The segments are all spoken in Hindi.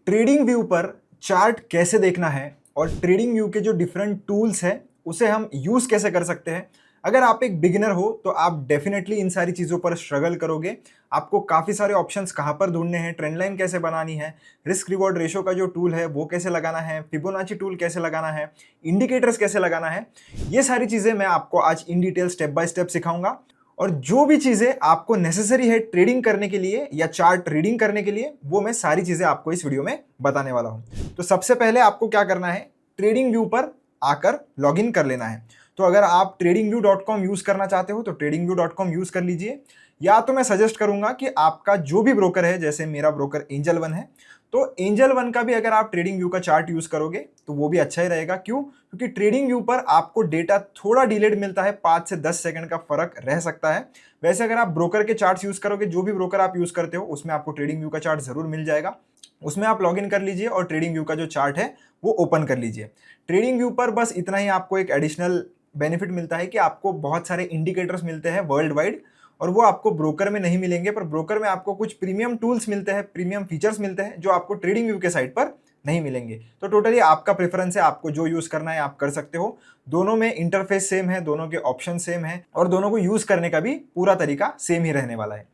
ट्रेडिंग व्यू पर चार्ट कैसे देखना है और ट्रेडिंग व्यू के जो डिफरेंट टूल्स हैं उसे हम यूज़ कैसे कर सकते हैं। अगर आप एक बिगिनर हो तो आप डेफिनेटली इन सारी चीज़ों पर स्ट्रगल करोगे। आपको काफ़ी सारे ऑप्शंस कहाँ पर ढूंढने हैं, ट्रेंड लाइन कैसे बनानी है, रिस्क रिवॉर्ड रेशो का जो टूल है वो कैसे लगाना है, फिबोनाची टूल कैसे लगाना है, इंडिकेटर्स कैसे लगाना है, ये सारी चीज़ें मैं आपको आज in detail step by step सिखाऊंगा। और जो भी चीजें आपको नेसेसरी है ट्रेडिंग करने के लिए या चार्ट रीडिंग करने के लिए, वो मैं सारी चीजें आपको इस वीडियो में बताने वाला हूं। तो सबसे पहले आपको क्या करना है, ट्रेडिंग व्यू पर आकर लॉगिन कर लेना है। तो अगर आप tradingview.com यूज करना चाहते हो तो tradingview.com यूज कर लीजिए, या तो मैं सजेस्ट करूंगा कि आपका जो भी ब्रोकर है, जैसे मेरा ब्रोकर एंजल वन है, तो एंजल वन का भी अगर आप ट्रेडिंग व्यू का चार्ट यूज करोगे तो वो भी अच्छा ही रहेगा। क्यों? क्योंकि ट्रेडिंग व्यू पर आपको डेटा थोड़ा डिलेड मिलता है, 5 से 10 सेकंड का फर्क रह सकता है। वैसे अगर आप ब्रोकर के चार्ट्स यूज करोगे, जो भी ब्रोकर आप यूज करते हो उसमें आपको ट्रेडिंग व्यू का चार्ट जरूर मिल जाएगा। उसमें आप लॉगिन कर लीजिए और ट्रेडिंग व्यू का जो चार्ट है वो ओपन कर लीजिए। ट्रेडिंग व्यू पर बस इतना ही आपको एक एडिशनल बेनिफिट मिलता है कि आपको बहुत सारे इंडिकेटर्स मिलते हैं वर्ल्ड वाइड, और वो आपको ब्रोकर में नहीं मिलेंगे। पर ब्रोकर में आपको कुछ प्रीमियम टूल्स मिलते हैं, प्रीमियम फीचर्स मिलते हैं जो आपको ट्रेडिंग व्यू के साइट पर नहीं मिलेंगे। तो टोटली आपका प्रेफरेंस है, आपको जो यूज करना है आप कर सकते हो। दोनों में इंटरफेस सेम है, दोनों के ऑप्शन सेम है, और दोनों को यूज करने का भी पूरा तरीका सेम ही रहने वाला है।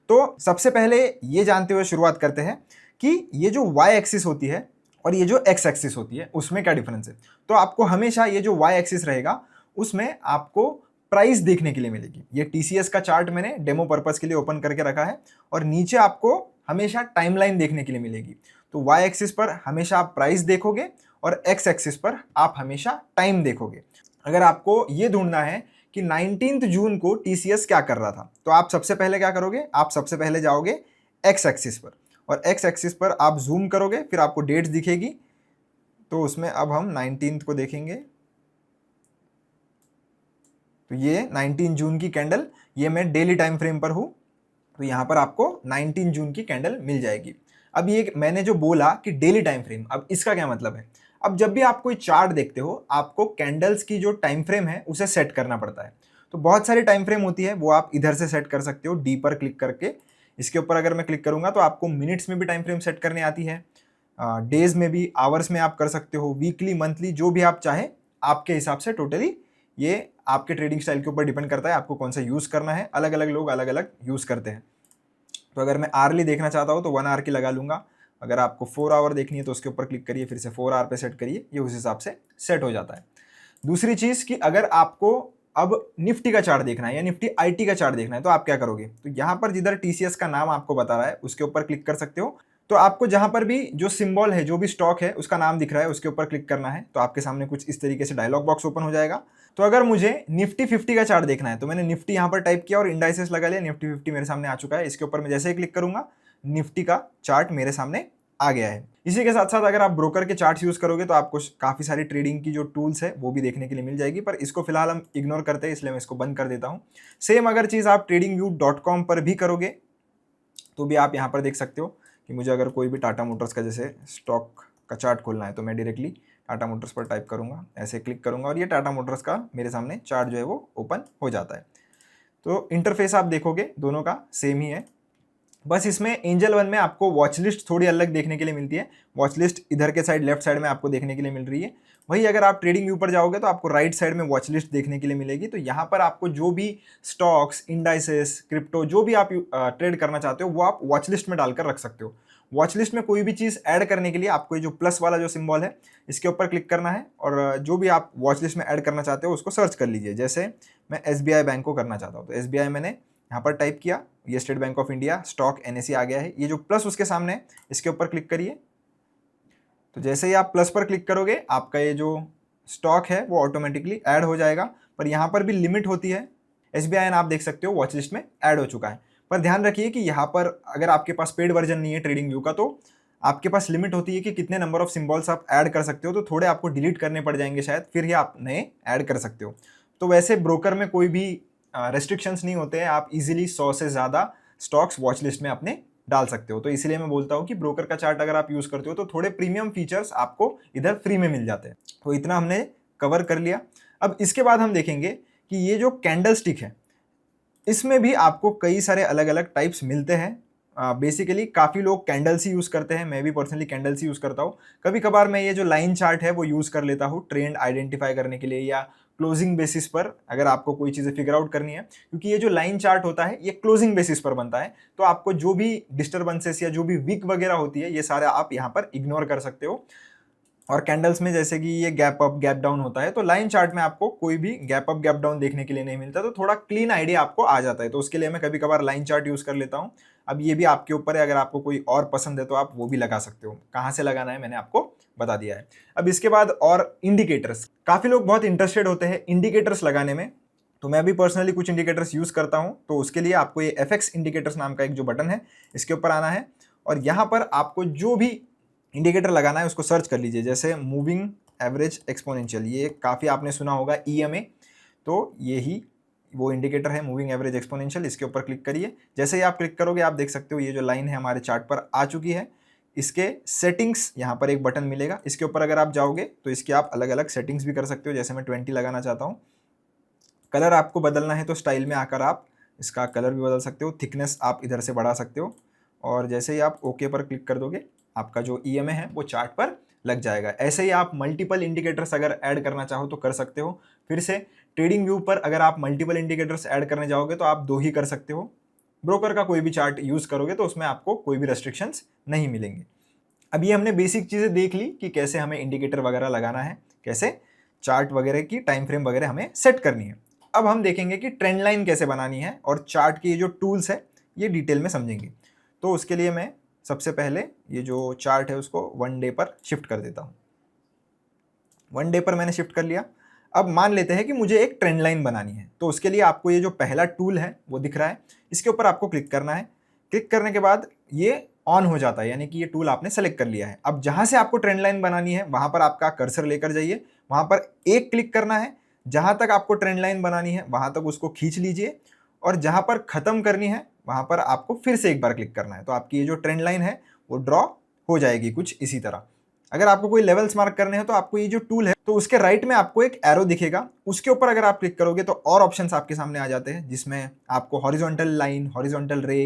तो सबसे पहले ये जानते हुए शुरुआत करते हैं कि ये जो वाई एक्सिस होती है और ये जो एक्स एक्सिस होती है उसमें क्या डिफरेंस है। तो आपको हमेशा ये जो वाई एक्सिस रहेगा उसमें आपको प्राइस देखने के लिए मिलेगी। ये टीसीएस का चार्ट मैंने डेमो पर्पस के लिए ओपन करके रखा है, और नीचे आपको हमेशा टाइमलाइन देखने के लिए मिलेगी। तो वाई एक्सिस पर हमेशा आप प्राइस देखोगे और एक्स एक्सिस पर आप हमेशा टाइम देखोगे। अगर आपको ये ढूंढना है कि 19 जून को टीसीएस क्या कर रहा था, तो आप सबसे पहले क्या करोगे, आप सबसे पहले जाओगे एक्स एक्सिस पर, और एक्स एक्सिस पर आप जूम करोगे, फिर आपको डेट्स दिखेगी। तो उसमें अब हम 19 को देखेंगे, तो ये 19 जून की कैंडल, ये मैं डेली टाइम फ्रेम पर हूं, तो यहां पर आपको 19 जून की कैंडल मिल जाएगी। अब ये मैंने जो बोला कि डेली टाइम फ्रेम, अब इसका क्या मतलब है। अब जब भी आप कोई चार्ट देखते हो आपको कैंडल्स की जो टाइम फ्रेम है उसे सेट करना पड़ता है। तो बहुत सारी टाइम फ्रेम होती है, वो आप इधर से सेट कर सकते हो डी पर क्लिक करके। इसके ऊपर अगर मैं क्लिक करूंगा तो आपको मिनट्स में भी टाइम फ्रेम सेट करने आती है, डेज में भी, आवर्स में आप कर सकते हो, वीकली, मंथली, जो भी आप चाहे आपके हिसाब से। टोटली ये आपके ट्रेडिंग स्टाइल के ऊपर डिपेंड करता है आपको कौन सा यूज करना है। अलग अलग लोग अलग अलग यूज करते हैं। तो अगर मैं आरली देखना चाहता हूँ तो 1 आवर की लगा लूंगा। अगर आपको 4 आवर देखनी है तो उसके ऊपर क्लिक करिए, फिर से 4 आवर पे सेट करिए, ये उस हिसाब से सेट हो जाता है। दूसरी चीज कि अगर आपको अब निफ्टी का चार्ट देखना है या निफ्टी आईटी का चार्ट देखना है तो आप क्या करोगे, तो यहां पर जिधर टीसीएस का नाम आपको बता रहा है उसके ऊपर क्लिक कर सकते हो। तो आपको जहां पर भी जो सिंबल है, जो भी स्टॉक है उसका नाम दिख रहा है उसके ऊपर क्लिक करना है, तो आपके सामने कुछ इस तरीके से डायलॉग बॉक्स ओपन हो जाएगा। तो अगर मुझे निफ्टी 50 का चार्ट देखना है तो मैंने निफ्टी यहां पर टाइप किया और इंडाइसेस लगा लिया, निफ्टी 50 मेरे सामने आ चुका है। इसके ऊपर मैं जैसे ही क्लिक करूंगा निफ्टी का चार्ट मेरे सामने आ गया है। इसी के साथ साथ अगर आप ब्रोकर के चार्ट्स यूज करोगे तो आपको काफी सारी ट्रेडिंग की जो टूल्स है वो भी देखने के लिए मिल जाएगी, पर इसको फिलहाल हम इग्नोर करते हैं इसलिए मैं इसको बंद कर देता हूं। सेम अगर चीज आप tradingview.com पर भी करोगे तो भी आप यहां पर देख सकते हो कि मुझे अगर कोई भी टाटा मोटर्स का जैसे स्टॉक का चार्ट खोलना है तो मैं डायरेक्टली टाटा मोटर्स पर टाइप करूंगा, ऐसे क्लिक करूंगा और ये टाटा मोटर्स का मेरे सामने चार्ट जो है वो ओपन हो जाता है। तो इंटरफेस आप देखोगे दोनों का सेम ही है, बस इसमें एंजल वन में आपको वॉच लिस्ट थोड़ी अलग देखने के लिए मिलती है। वॉच लिस्ट इधर के साइड लेफ्ट साइड में आपको देखने के लिए मिल रही है, वही अगर आप ट्रेडिंग व्यू पर जाओगे तो आपको राइट साइड में वॉच लिस्ट देखने के लिए मिलेगी। तो यहाँ पर आपको जो भी स्टॉक्स, इंडाइसेस, क्रिप्टो, जो भी आप ट्रेड करना चाहते हो वो आप वॉच लिस्ट में डालकर रख सकते हो। वॉच लिस्ट में कोई भी चीज़ ऐड करने के लिए आपको ये जो प्लस वाला जो सिंबल है इसके ऊपर क्लिक करना है, और जो भी आप वॉच लिस्ट में ऐड करना चाहते हो उसको सर्च कर लीजिए। जैसे मैं एसबीआई बैंक को करना चाहता हूँ तो एसबीआई मैंने यहाँ पर टाइप किया, ये State Bank of India stock NSE आ गया है। ये जो प्लस उसके सामने है इसके ऊपर क्लिक करिए। तो जैसे ही आप प्लस पर क्लिक करोगे आपका ये जो स्टॉक है वो ऑटोमेटिकली ऐड हो जाएगा, पर यहाँ पर भी लिमिट होती है। एसबीआई आप देख सकते हो वॉच लिस्ट में ऐड हो चुका है, पर ध्यान रखिए कि यहाँ पर अगर आपके पास पेड वर्जन नहीं है ट्रेडिंग व्यू का तो आपके पास लिमिट होती है कि कितने नंबर ऑफ सिंबल्स आप ऐड कर सकते हो। तो थोड़े आपको डिलीट करने पड़ जाएंगे शायद, फिर ही आप नए ऐड कर सकते हो। तो वैसे ब्रोकर में कोई भी रेस्ट्रिक्शंस नहीं होते हैं, आप इजीली 100 से ज़्यादा स्टॉक्स वॉच लिस्ट में अपने डाल सकते हो। तो इसलिए मैं बोलता हूँ कि ब्रोकर का चार्ट अगर आप यूज करते हो तो थोड़े प्रीमियम फीचर्स आपको इधर फ्री में मिल जाते हैं। तो इतना हमने कवर कर लिया। अब इसके बाद हम देखेंगे कि ये जो कैंडल स्टिक है इसमें भी आपको कई सारे अलग अलग टाइप्स मिलते हैं। बेसिकली काफ़ी लोग कैंडल्स ही यूज़ करते हैं, मैं भी पर्सनली कैंडल्स ही यूज़ करता हूँ। कभी कभार मैं ये जो लाइन चार्ट है वो यूज़ कर लेता हूँ ट्रेंड आइडेंटिफाई करने के लिए, या क्लोजिंग बेसिस पर अगर आपको कोई चीज़ें फिगर आउट करनी है, क्योंकि ये जो लाइन चार्ट होता है ये क्लोजिंग बेसिस पर बनता है। तो आपको जो भी डिस्टर्बेंसेस या जो भी वीक वगैरह होती है ये सारे आप यहाँ पर इग्नोर कर सकते हो। और कैंडल्स में जैसे कि ये गैप अप गैप डाउन होता है, तो लाइन चार्ट में आपको कोई भी गैप अप गैप डाउन देखने के लिए नहीं मिलता, तो थोड़ा क्लीन आइडिया आपको आ जाता है। तो उसके लिए मैं कभी कभार लाइन चार्ट यूज कर लेता हूँ। अब ये भी आपके ऊपर है, अगर आपको कोई और पसंद है तो आप वो भी लगा सकते हो। कहाँ से लगाना है मैंने आपको बता दिया है। अब इसके बाद और इंडिकेटर्स, काफी लोग बहुत इंटरेस्टेड होते हैं इंडिकेटर्स लगाने में, तो मैं भी पर्सनली कुछ इंडिकेटर्स यूज करता हूँ। तो उसके लिए आपको ये FX इंडिकेटर्स नाम का एक जो बटन है इसके ऊपर आना है, और यहाँ पर आपको जो भी इंडिकेटर लगाना है उसको सर्च कर लीजिए। जैसे मूविंग एवरेज एक्सपोनेंशियल, ये काफ़ी आपने सुना होगा EMA, तो ये ही वो इंडिकेटर है मूविंग एवरेज एक्सपोनेंशियल। इसके ऊपर क्लिक करिए। जैसे ही आप क्लिक करोगे आप देख सकते हो ये जो लाइन है हमारे चार्ट पर आ चुकी है। इसके सेटिंग्स यहाँ पर एक बटन मिलेगा, इसके ऊपर अगर आप जाओगे तो इसके आप अलग अलग सेटिंग्स भी कर सकते हो। जैसे मैं 20 लगाना चाहता हूँ। कलर आपको बदलना है तो स्टाइल में आकर आप इसका कलर भी बदल सकते हो, थिकनेस आप इधर से बढ़ा सकते हो, और जैसे ही आप ओके पर क्लिक कर दोगे आपका जो EMA है वो चार्ट पर लग जाएगा। ऐसे ही आप मल्टीपल इंडिकेटर्स अगर ऐड करना चाहो तो कर सकते हो। फिर से ट्रेडिंग व्यू पर अगर आप मल्टीपल इंडिकेटर्स ऐड करने जाओगे तो आप 2 ही कर सकते हो। ब्रोकर का कोई भी चार्ट यूज करोगे तो उसमें आपको कोई भी रेस्ट्रिक्शंस नहीं मिलेंगे। अब ये हमने बेसिक चीज़ें देख ली कि कैसे हमें इंडिकेटर वगैरह लगाना है, कैसे चार्ट वगैरह की टाइम फ्रेम वगैरह हमें सेट करनी है। अब हम देखेंगे कि ट्रेंड लाइन कैसे बनानी है और चार्ट की ये जो टूल्स है ये डिटेल में समझेंगे। तो उसके लिए मैं सबसे पहले ये जो चार्ट है उसको 1 डे पर शिफ्ट कर देता हूँ। 1 डे पर मैंने शिफ्ट कर लिया। अब मान लेते हैं कि मुझे एक ट्रेंड लाइन बनानी है, तो उसके लिए आपको ये जो पहला टूल है वो दिख रहा है, इसके ऊपर आपको क्लिक करना है। क्लिक करने के बाद ये ऑन हो जाता है, यानी कि ये टूल आपने सेलेक्ट कर लिया है। अब जहां से आपको ट्रेंड लाइन बनानी है वहां पर आपका कर्सर लेकर जाइए, वहां पर एक क्लिक करना है। जहां तक आपको ट्रेंड लाइन बनानी है वहां तक उसको खींच लीजिए, और जहां पर खत्म करनी है वहां पर आपको फिर से एक बार क्लिक करना है। तो आपकी ये जो ट्रेंड लाइन है वो ड्रॉ हो जाएगी कुछ इसी तरह। अगर आपको कोई लेवल्स मार्क करने हैं तो आपको ये जो टूल है तो उसके राइट में आपको एक एरो दिखेगा, उसके ऊपर अगर आप क्लिक करोगे तो और ऑप्शंस आपके सामने आ जाते हैं, जिसमें आपको हॉरिजॉन्टल लाइन, हॉरिजॉन्टल रे,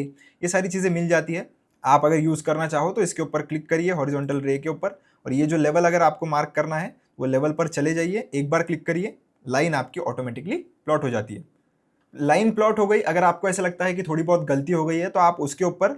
ये सारी चीज़ें मिल जाती है। आप अगर यूज़ करना चाहो तो इसके ऊपर क्लिक करिए हॉरिजॉन्टल रे के ऊपर, और ये जो लेवल अगर आपको मार्क करना है वो लेवल पर चले जाइए, एक बार क्लिक करिए, लाइन आपकी ऑटोमेटिकली प्लॉट हो जाती है। लाइन प्लॉट हो गई। अगर आपको ऐसा लगता है कि थोड़ी बहुत गलती हो गई है तो आप उसके ऊपर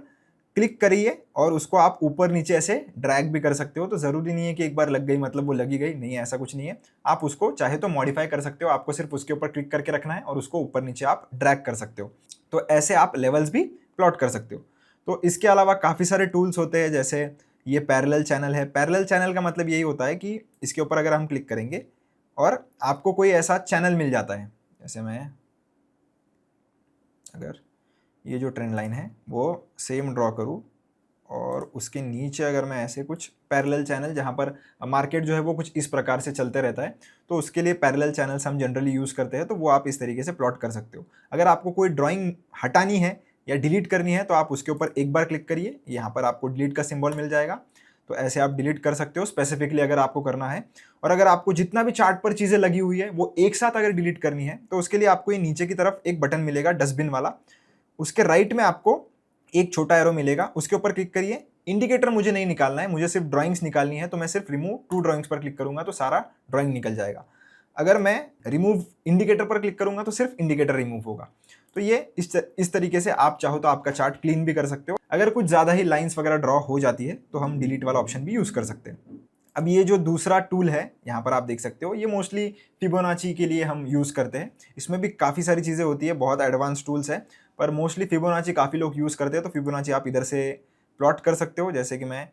क्लिक करिए और उसको आप ऊपर नीचे ऐसे ड्रैग भी कर सकते हो। तो ज़रूरी नहीं है कि एक बार लग गई मतलब वो लगी गई, नहीं है, ऐसा कुछ नहीं है। आप उसको चाहे तो मॉडिफाई कर सकते हो, आपको सिर्फ उसके ऊपर क्लिक करके रखना है और उसको ऊपर नीचे आप ड्रैग कर सकते हो। तो ऐसे आप लेवल्स भी प्लॉट कर सकते हो। तो इसके अलावा काफ़ी सारे टूल्स होते हैं, जैसे ये पैरेलल चैनल है। पैरेलल चैनल का मतलब यही होता है कि इसके ऊपर अगर हम क्लिक करेंगे और आपको कोई ऐसा चैनल मिल जाता है, जैसे मैं अगर ये जो ट्रेंड लाइन है वो सेम ड्रॉ करूँ और उसके नीचे अगर मैं ऐसे कुछ पैरेलल चैनल, जहाँ पर मार्केट जो है वो कुछ इस प्रकार से चलते रहता है, तो उसके लिए पैरेलल चैनल्स हम जनरली यूज़ करते हैं, तो वो आप इस तरीके से प्लॉट कर सकते हो। अगर आपको कोई ड्राइंग हटानी है या डिलीट करनी है तो आप उसके ऊपर एक बार क्लिक करिए, यहाँ पर आपको डिलीट का सिंबल मिल जाएगा, तो ऐसे आप डिलीट कर सकते हो स्पेसिफिकली अगर आपको करना है। और अगर आपको जितना भी चार्ट पर चीज़ें लगी हुई है वो एक साथ अगर डिलीट करनी है तो उसके लिए आपको ये नीचे की तरफ एक बटन मिलेगा डस्टबिन वाला, उसके राइट में आपको एक छोटा एरो मिलेगा, उसके ऊपर क्लिक करिए। इंडिकेटर मुझे नहीं निकालना है, मुझे सिर्फ ड्राइंग्स निकालनी है, तो मैं सिर्फ रिमूव 2 ड्राइंग्स पर क्लिक करूंगा तो सारा ड्राइंग निकल जाएगा। अगर मैं रिमूव इंडिकेटर पर क्लिक करूंगा तो सिर्फ इंडिकेटर रिमूव होगा। तो ये इस तरीके से आप चाहो तो आपका चार्ट क्लीन भी कर सकते हो। अगर कुछ ज़्यादा ही लाइन्स वगैरह ड्रॉ हो जाती है तो हम डिलीट वाला ऑप्शन भी यूज़ कर सकते हैं। अब ये जो दूसरा टूल है यहाँ पर आप देख सकते हो, ये मोस्टली फिबोनाची के लिए हम यूज़ करते हैं। इसमें भी काफ़ी सारी चीज़ें होती है, बहुत एडवांस टूल्स है, पर मोस्टली फिबोनाची काफ़ी लोग यूज़ करते हैं। तो फिबोनाची आप इधर से प्लॉट कर सकते हो, जैसे कि मैं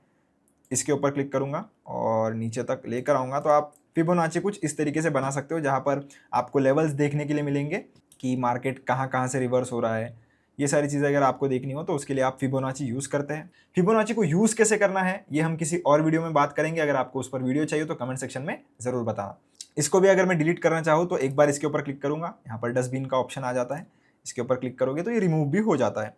इसके ऊपर क्लिक करूँगा और नीचे तक लेकर आऊँगा तो आप फिबोनाची कुछ इस तरीके से बना सकते हो, जहाँ पर आपको लेवल्स देखने के लिए मिलेंगे कि मार्केट कहाँ कहाँ से रिवर्स हो रहा है। ये सारी चीज़ें अगर आपको देखनी हो तो उसके लिए आप फिबोनाची यूज़ करते हैं। फिबोनाची को यूज़ कैसे करना है ये हम किसी और वीडियो में बात करेंगे। अगर आपको उस पर वीडियो चाहिए तो कमेंट सेक्शन में ज़रूर बताना। इसको भी अगर मैं डिलीट करना चाहूँ तो एक बार इसके ऊपर क्लिक करूँगा, यहाँ पर डस्टबिन का ऑप्शन आ जाता है, इसके ऊपर क्लिक करोगे तो ये रिमूव भी हो जाता है।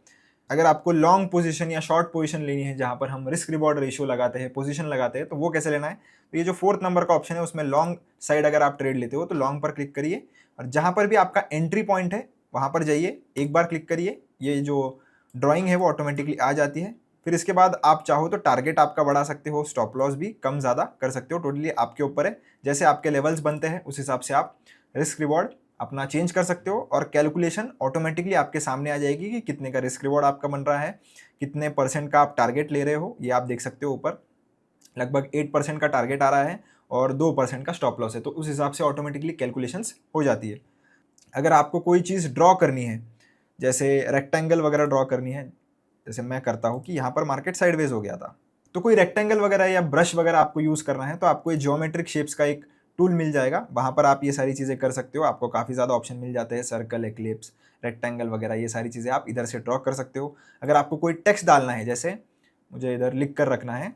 अगर आपको लॉन्ग पोजीशन या शॉर्ट पोजीशन लेनी है, जहाँ पर हम रिस्क रिवॉर्ड रेशियो लगाते हैं, पोजीशन लगाते हैं, तो वो कैसे लेना है, तो ये जो 4th नंबर का ऑप्शन है उसमें लॉन्ग साइड अगर आप ट्रेड लेते हो तो लॉन्ग पर क्लिक करिए और जहाँ पर भी आपका एंट्री पॉइंट है वहाँ पर जाइए, एक बार क्लिक करिए। ये जो ड्राइंग है वो ऑटोमेटिकली आ जाती है। फिर इसके बाद आप चाहो तो टारगेट आपका बढ़ा सकते हो, स्टॉप लॉस भी कम ज़्यादा कर सकते हो, टोटली आपके ऊपर है। जैसे आपके लेवल्स बनते हैं उस हिसाब से आप रिस्क रिवॉर्ड अपना चेंज कर सकते हो, और कैलकुलेशन ऑटोमेटिकली आपके सामने आ जाएगी कि कितने का रिस्क रिवॉर्ड आपका बन रहा है, कितने % का आप टारगेट ले रहे हो। ये आप देख सकते हो ऊपर लगभग 8% का टारगेट आ रहा है और 2% का स्टॉप लॉस है, तो उस हिसाब से ऑटोमेटिकली कैलकुलेशंस हो जाती है। अगर आपको कोई चीज़ ड्रॉ करनी है, जैसे रेक्टेंगल वगैरह ड्रॉ करनी है, जैसे मैं करता हूँ कि यहाँ पर मार्केट साइडवेज हो गया था, तो कोई रेक्टेंगल वगैरह या ब्रश वगैरह आपको यूज़ करना है, तो आपको ये ज्योमेट्रिक शेप्स का एक टूल मिल जाएगा, वहाँ पर आप ये सारी चीज़ें कर सकते हो। आपको काफ़ी ज़्यादा ऑप्शन मिल जाते हैं, सर्कल, एक्लिप्स, रेक्टेंगल वगैरह, ये सारी चीज़ें आप इधर से ड्रॉ कर सकते हो। अगर आपको कोई टेक्स्ट डालना है, जैसे मुझे इधर लिख कर रखना है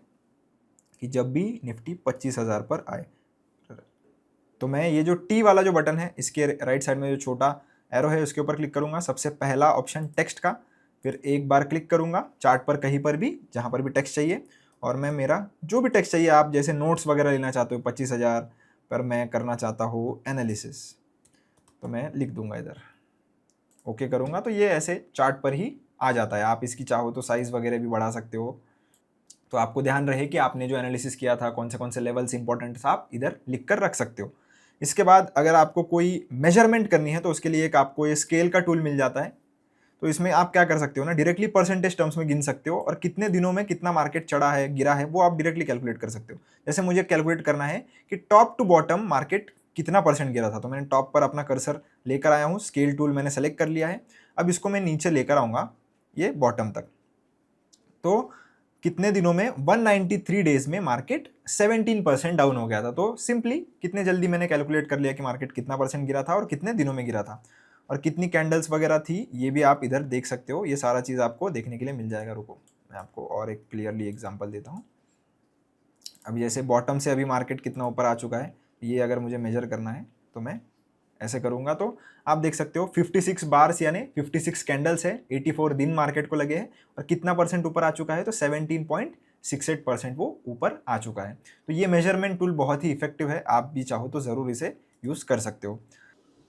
कि जब भी निफ्टी 25,000 पर आए, तो मैं ये जो टी वाला जो बटन है इसके राइट साइड में जो छोटा एरो है उसके ऊपर क्लिक करूंगा, सबसे पहला ऑप्शन टेक्स्ट का, फिर एक बार क्लिक करूंगा चार्ट पर कहीं पर भी जहां पर भी टेक्स्ट चाहिए, और मैं मेरा जो भी टेक्स्ट चाहिए, आप जैसे नोट्स वगैरह लेना चाहते हो 25,000 पर मैं करना चाहता हूँ एनालिसिस, तो मैं लिख दूंगा इधर, ओके करूंगा, तो ये ऐसे चार्ट पर ही आ जाता है। आप इसकी चाहो तो साइज़ वगैरह भी बढ़ा सकते हो। तो आपको ध्यान रहे कि आपने जो एनालिसिस किया था कौन से लेवल्स इंपॉर्टेंट था, आप इधर लिख कर रख सकते हो। इसके बाद अगर आपको कोई मेजरमेंट करनी है तो उसके लिए एक आपको ये स्केल का टूल मिल जाता है। तो इसमें आप क्या कर सकते हो ना, डायरेक्टली परसेंटेज टर्म्स में गिन सकते हो, और कितने दिनों में कितना मार्केट चढ़ा है गिरा है वो आप डायरेक्टली कैलकुलेट कर सकते हो। जैसे मुझे कैलकुलेट करना है कि टॉप टू बॉटम मार्केट कितना % गिरा था, तो मैंने टॉप पर अपना कर्सर लेकर आया हूँ, स्केल टूल मैंने सेलेक्ट कर लिया है। अब इसको मैं नीचे लेकर आऊँगा ये बॉटम तक, तो कितने दिनों में 193 डेज में मार्केट 17% डाउन हो गया था। तो सिंपली कितने जल्दी मैंने कैलकुलेट कर लिया कि मार्केट कितना % गिरा था और कितने दिनों में गिरा था, और कितनी कैंडल्स वगैरह थी, ये भी आप इधर देख सकते हो। ये सारा चीज़ आपको देखने के लिए मिल जाएगा। रुको मैं आपको और एक क्लियरली एग्जांपल देता हूँ। अब जैसे बॉटम से अभी मार्केट कितना ऊपर आ चुका है, ये अगर मुझे मेजर करना है तो मैं ऐसे करूंगा, तो आप देख सकते हो 56 बार्स यानी 56 कैंडल्स है, 84 दिन मार्केट को लगे हैं, और कितना % ऊपर आ चुका है, तो 17.68% वो ऊपर आ चुका है। तो ये मेजरमेंट टूल बहुत ही इफेक्टिव है, आप भी चाहो तो ज़रूर इसे यूज़ कर सकते हो।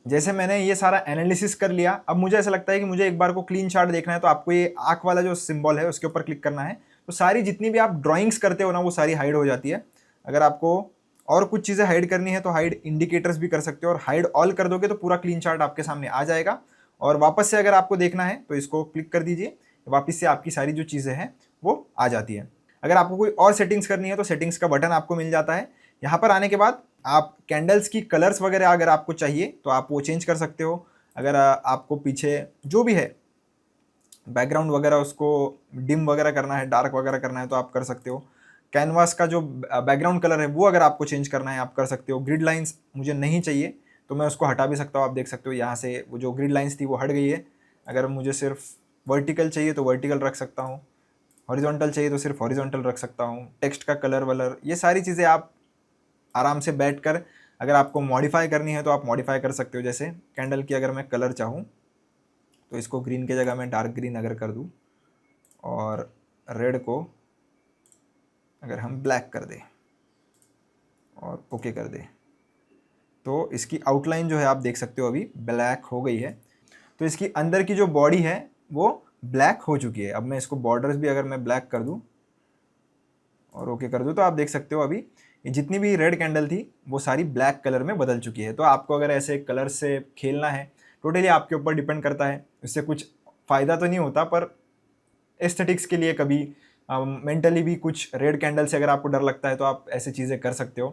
जैसे मैंने ये सारा एनालिसिस कर लिया, अब मुझे ऐसा लगता है कि मुझे एक बार को क्लीन चार्ट देखना है, तो आपको ये आँख वाला जो सिंबल है उसके ऊपर क्लिक करना है, तो सारी जितनी भी आप ड्राइंग्स करते हो ना वो सारी हाइड हो जाती है। अगर आपको और कुछ चीज़ें हाइड करनी है तो हाइड इंडिकेटर्स भी कर सकते हो, और हाइड ऑल कर दोगे तो पूरा क्लीन चार्ट आपके सामने आ जाएगा। और वापस से अगर आपको देखना है तो इसको क्लिक कर दीजिए, वापस से आपकी सारी जो चीज़ें हैं वो आ जाती है। अगर आपको कोई और सेटिंग्स करनी है तो सेटिंग्स का बटन आपको मिल जाता है। यहाँ पर आने के बाद आप कैंडल्स की कलर्स वगैरह अगर आपको चाहिए तो आप वो चेंज कर सकते हो। अगर आपको पीछे जो भी है बैकग्राउंड वगैरह उसको डिम वगैरह करना है, डार्क वगैरह करना है, तो आप कर सकते हो। कैनवास का जो बैकग्राउंड कलर है वो अगर आपको चेंज करना है आप कर सकते हो। ग्रिड लाइंस मुझे नहीं चाहिए तो मैं उसको हटा भी सकता हूँ। आप देख सकते हो यहाँ से वो जो ग्रिड लाइंस थी वो हट गई है। अगर मुझे सिर्फ वर्टिकल चाहिए तो वर्टिकल रख सकता हूँ, हॉरिजॉन्टल चाहिए तो सिर्फ हॉरिजॉन्टल रख सकता हूँ। टेक्स्ट का कलर वलर ये सारी चीज़ें आप आराम से बैठ कर अगर आपको मॉडिफाई करनी है तो आप मॉडिफाई कर सकते हो। जैसे कैंडल की अगर मैं कलर चाहूँ तो इसको ग्रीन की जगह मैं डार्क ग्रीन अगर कर दूँ, और रेड को अगर हम ब्लैक कर दें और ओके कर दें, तो इसकी आउटलाइन जो है आप देख सकते हो अभी ब्लैक हो गई है। तो इसकी अंदर की जो बॉडी है वो ब्लैक हो चुकी है। अब मैं इसको बॉर्डर्स भी अगर मैं ब्लैक कर दूं और ओके कर दूं तो आप देख सकते हो अभी ये जितनी भी रेड कैंडल थी वो सारी ब्लैक कलर में बदल चुकी है। तो आपको अगर ऐसे कलर से खेलना है, टोटली आपके ऊपर डिपेंड करता है। इससे कुछ फ़ायदा तो नहीं होता, पर एस्थेटिक्स के लिए कभी मेंटली भी कुछ रेड कैंडल से अगर आपको डर लगता है तो आप ऐसी चीज़ें कर सकते हो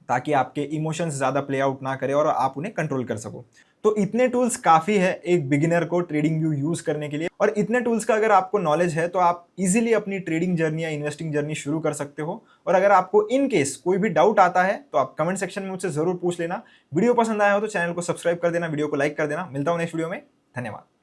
ताकि आपके इमोशंस ज़्यादा प्ले आउट ना करें और आप उन्हें कंट्रोल कर सको। तो इतने टूल्स काफ़ी है एक बिगिनर को ट्रेडिंग व्यू यूज़ करने के लिए, और इतने टूल्स का अगर आपको नॉलेज है तो आप इजीली अपनी ट्रेडिंग जर्नी या इन्वेस्टिंग जर्नी शुरू कर सकते हो। और अगर आपको इन केस कोई भी डाउट आता है तो आप कमेंट सेक्शन में मुझसे ज़रूर पूछ लेना। वीडियो पसंद आया हो तो चैनल को सब्सक्राइब कर देना, वीडियो को लाइक कर देना। मिलता हूँ नेक्स्ट वीडियो में। धन्यवाद।